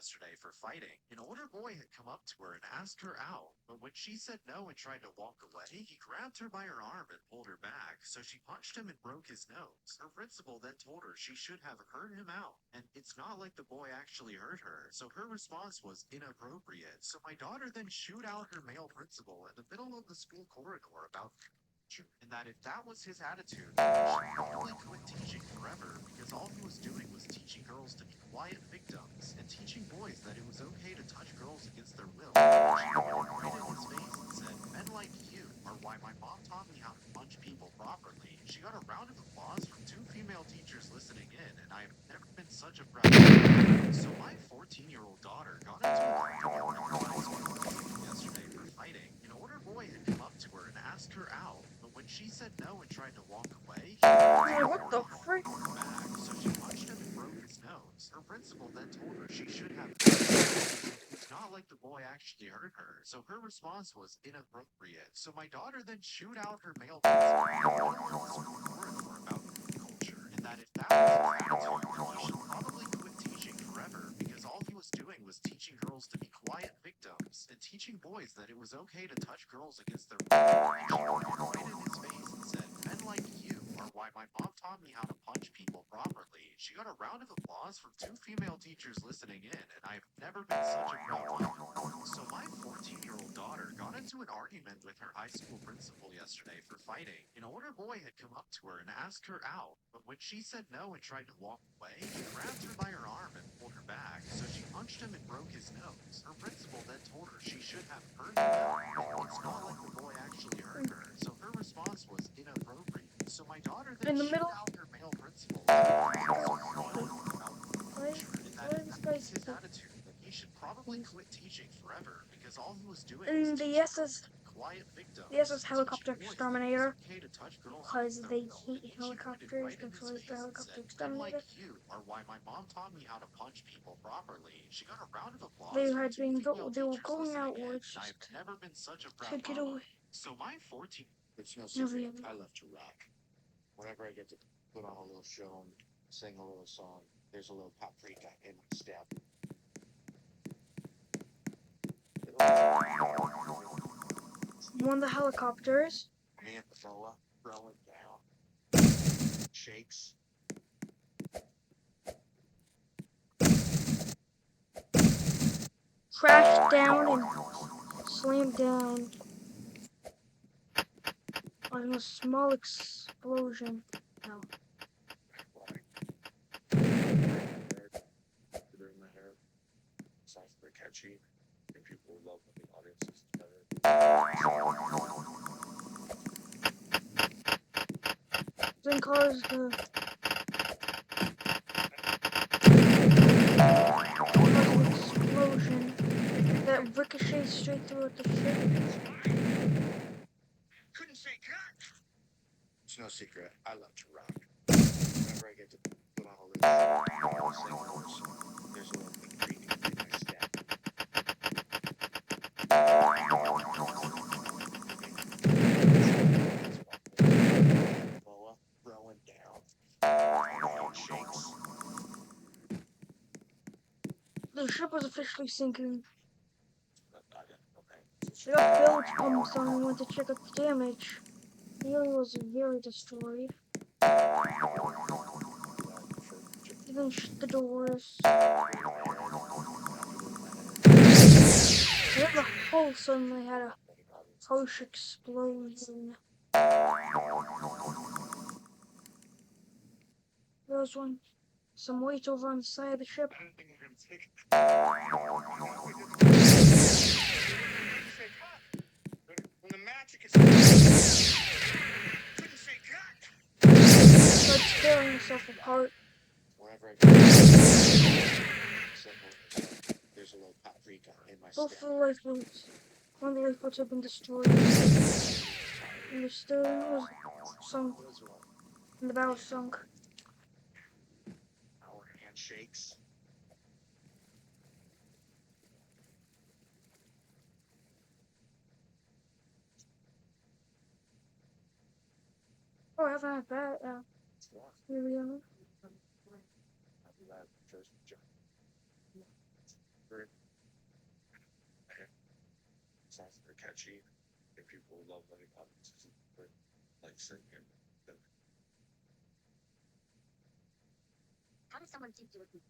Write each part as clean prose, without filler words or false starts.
yesterday for fighting. An older boy had come up to her and asked her out, but when she said no and tried to walk away, he grabbed her by her arm and pulled her back, so she punched him and broke his nose. Her principal then told her she should have heard him out, and it's not like the boy actually hurt her, so her response was inappropriate. So my daughter then chewed out her male principal in the middle of the school corridor about and that if that was his attitude, he should probably quit teaching forever because all he was doing was teaching girls to be quiet victims and teaching boys that it was okay to touch girls against their will. She looked right in his face and said, "Men like you are why my mom taught me how to punch people properly." She got a round of applause from two female teachers listening in, and I have never been such a proud mom. So my 14-year-old daughter got into an argument with her high school principal yesterday for fighting. An older boy had come up to her and asked her out, but when she said no and tried to walk away, he grabbed her Yeah, by what her the arm and frick? pulled her back, so she punched him and broke his nose. Her principal then told her she should have heard him out. It's not like the boy actually hurt her, so her response was inappropriate. So my daughter then chewed out her male principal in the middle of the school corridor about culture, and that if that was his attitude, then he should probably quit teaching forever because all he was doing was teaching girls to be quiet victims and teaching boys that it was okay to touch girls against their will. And she looked right in his face and said, "Men like you are why my mom taught me how to punch people properly." She got a round of applause from two female teachers listening in, and I have never been such a proud mom. So my 14-year-old daughter got into an argument with her high school principal yesterday for fighting. An older boy had come up to her and asked her out, but when she said no and tried to walk away, he grabbed her by her arm and pulled her back, so she punched him and broke his nose. Her principal then told her she should have heard him out, and it's not like the boy actually hurt her, so her response was inappropriate. So my daughter then In the chewed middle? out her male principal in the middle of the school Wait, corridor about why, culture, and that why if is this that guy was his so... attitude, then he should probably quit teaching forever because all he was doing was And teaching girls to be quiet the S victims is and teaching helicopter boys that it was exterminator. okay to touch girls against Because their they will. And hate then she pointed helicopters, right in that's his why it's the face and helicopter said, "Men like exterminator. you are why my mom taught me how to punch people properly." She got a round of They applause from had two been female they were teachers going listening in, outwards and I have just never been such a to proud get mama. away. So my 14... It's no Never secret, even. I love to rock. Whenever I get to put on a little show and sing a little song, there's a little paprika in my step. One of the helicopters Me and the boa throwing down. Shakes. crashed down and slammed down on a small explosion. No. Doing my hair. Sounds pretty catchy. I think people would love when the audience is together. Then caused an explosion that ricocheted straight through the ship. Couldn't say cut. It's no secret. I love to rock. Whenever I get to put on a little show, sing a little song, there's a little paprika in my step. Boa throwing down. Shakes. The ship was officially sinking. Okay. They got bilge pumps on and went to check out the damage. The area was very destroyed. They then shut the doors. And then the hull suddenly had a harsh explosion. There was some weight over on the side of the ship. I don't think we're gonna take it. When the magic is couldn't say cut. Started tearing itself apart. Whenever I get there's a little paprika in my Both step. of the lifeboats, one of the lifeboats had been destroyed. And the stern was sunk, and the bow sunk. Our handshakes. Oh, I haven't had that. Here we are. catchy, and people love letting comments like sitting here. How does someone think you would be?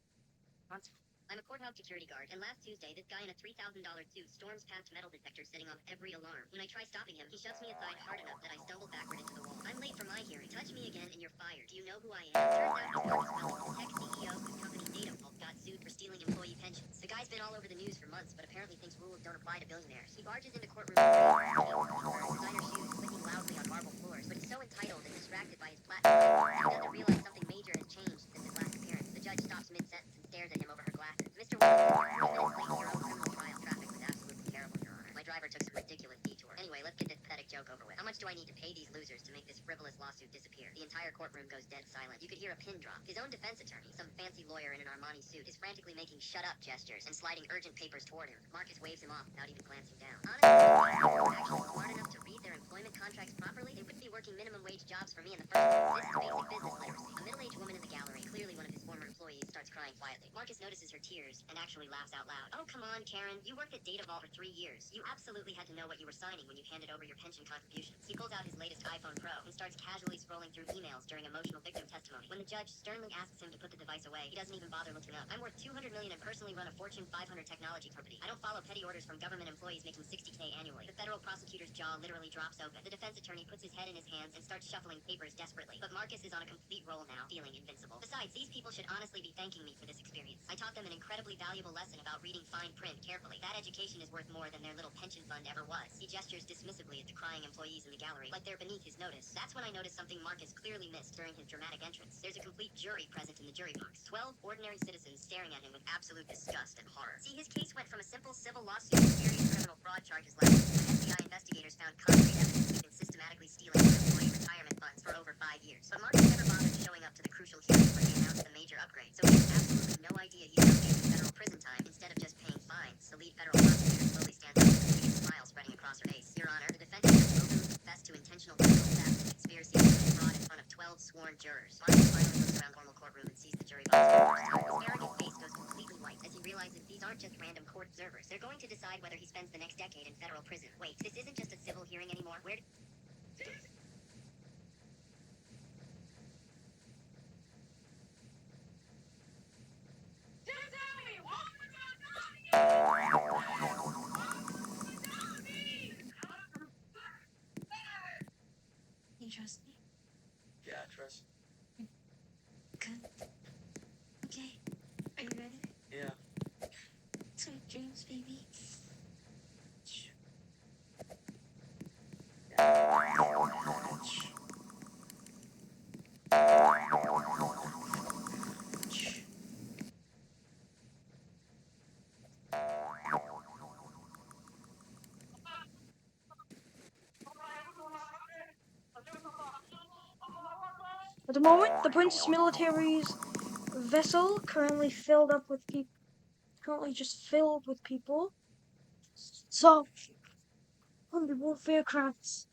I'm a courthouse security guard, and last Tuesday, this guy in a $3,000 suit storms past metal detectors setting off every alarm. When I try stopping him, he shoves me aside hard enough that I stumble backward into the wall. I'm late for my hearing. Touch me again and you're fired. Do you know who I am? Turns out he's Marcus Melton, the tech CEO whose company Data Vault got sued for stealing employee pensions. The guy's been all over the news for months, but apparently thinks rules don't apply to billionaires. He barges into courtrooms wearing designer shoes, clicking loudly on marble floors, but he's so entitled and distracted by his platform, he doesn't realize something major has changed since his last appearance. The judge stops mid-sentence and stares at him over her glasses. Mr. Wilson, 3 minutes late to your own criminal trial. Traffic was absolutely terrible, Your Honor. My driver took some ridiculous detour. Anyway, let's get this pathetic joke over with. How much do I need to pay these losers to make this frivolous lawsuit disappear? The entire courtroom goes dead silent. You could hear a pin drop. His own defense attorney, some fancy lawyer in an Armani suit, is frantically making shut-up gestures and sliding urgent papers toward him. Marcus waves him off without even glancing down. Honestly, if they were actually smart enough to read their employment contracts properly, they wouldn't be working minimum wage jobs for me in the first place. This is basic business literacy. A middle-aged woman in the gallery, clearly one of his former employees, starts crying quietly. Marcus notices her tears and actually laughs out loud. Oh, come on, Karen. You worked at Data Vault for 3 years. You absolutely had to know what you were signing when you handed over your pension contributions. He pulls out his latest iPhone Pro and starts casually scrolling through emails during emotional victim testimony. When the judge sternly asks him to put the device away, he doesn't even bother looking up. I'm worth $200 million and personally run a Fortune 500 technology company. I don't follow petty orders from government employees making $60K annually. The federal prosecutor's jaw literally drops open. The defense attorney puts his head in his hands and starts shuffling papers desperately. But Marcus is on a complete roll now, feeling invincible. Besides, these people should honestly be thanking me for this experience. I taught them an incredibly valuable lesson about reading fine print carefully. That education is worth more than their little pension fund ever was. He gestures dismissively at the crying employees in the gallery, like they're beneath his notice. That's when I noticed something Marcus clearly missed during his dramatic entrance. There's a complete jury present in the jury box. 12 ordinary citizens staring at him with absolute disgust and horror. See, his case went from a simple civil lawsuit to serious criminal fraud charges last week. When FBI investigators found concrete evidence he'd been systematically stealing from employee retirement funds for over 5 years. But Marcus never bothered showing up to the crucial hearing when he announced the major upgrade, so he has absolutely no idea he's now facing federal prison time instead of just paying fines. The lead federal prosecutor slowly stands up with a biggest smile spreading across her face. Your Honor, the defendant has openly confessed to intentional criminal theft and conspiracy to commit fraud in front of 12 sworn jurors. Marcus finally looks around the formal courtroom and sees the jury box for the first time. His arrogant face goes completely white as he realizes these aren't just random court observers. They're going to decide whether he spends the next decade in federal prison. Wait, this isn't just a civil hearing anymore. Where you trust me? Yeah, trust. Good. Okay. Are you ready? Yeah. Sweet dreams, baby. At the moment, the Princess Military's vessel currently just filled with people. So, on the warfare crafts.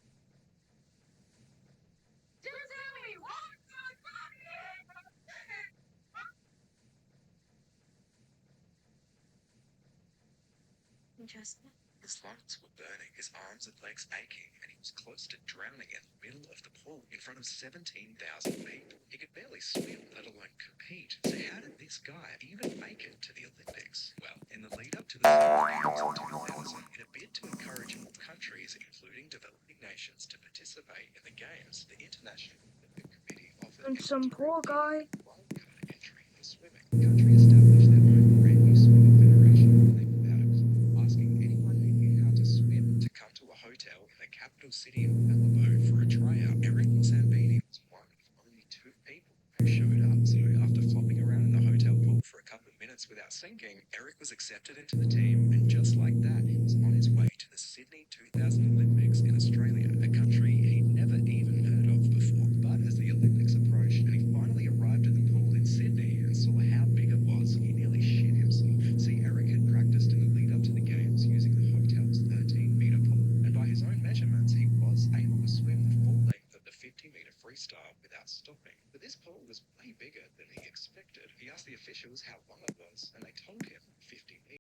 You trust me? His lungs were burning, his arms and legs aching, and he was close to drowning in the middle of the pool in front of 17,000 people. He could barely swim, let alone compete. So how did this guy even make it to the Olympics? Well, in the lead up to the Summer Games in 2000, in a bid to encourage more countries, including developing nations, to participate in the Games, the International Olympic Committee offered And some poor guy. wildcard entry for swimming. The country established their own brand new swimming federation named about it, asking anyone who knew how to swim to come to a hotel in the capital city of Malibu for a tryout. Eric Sambini was one of only 2 people who showed up. So after flopping around in the hotel pool for a couple of minutes without sinking, Eric was accepted into the team, and just like that, he was on his way to the Sydney 2000 Olympics in Australia.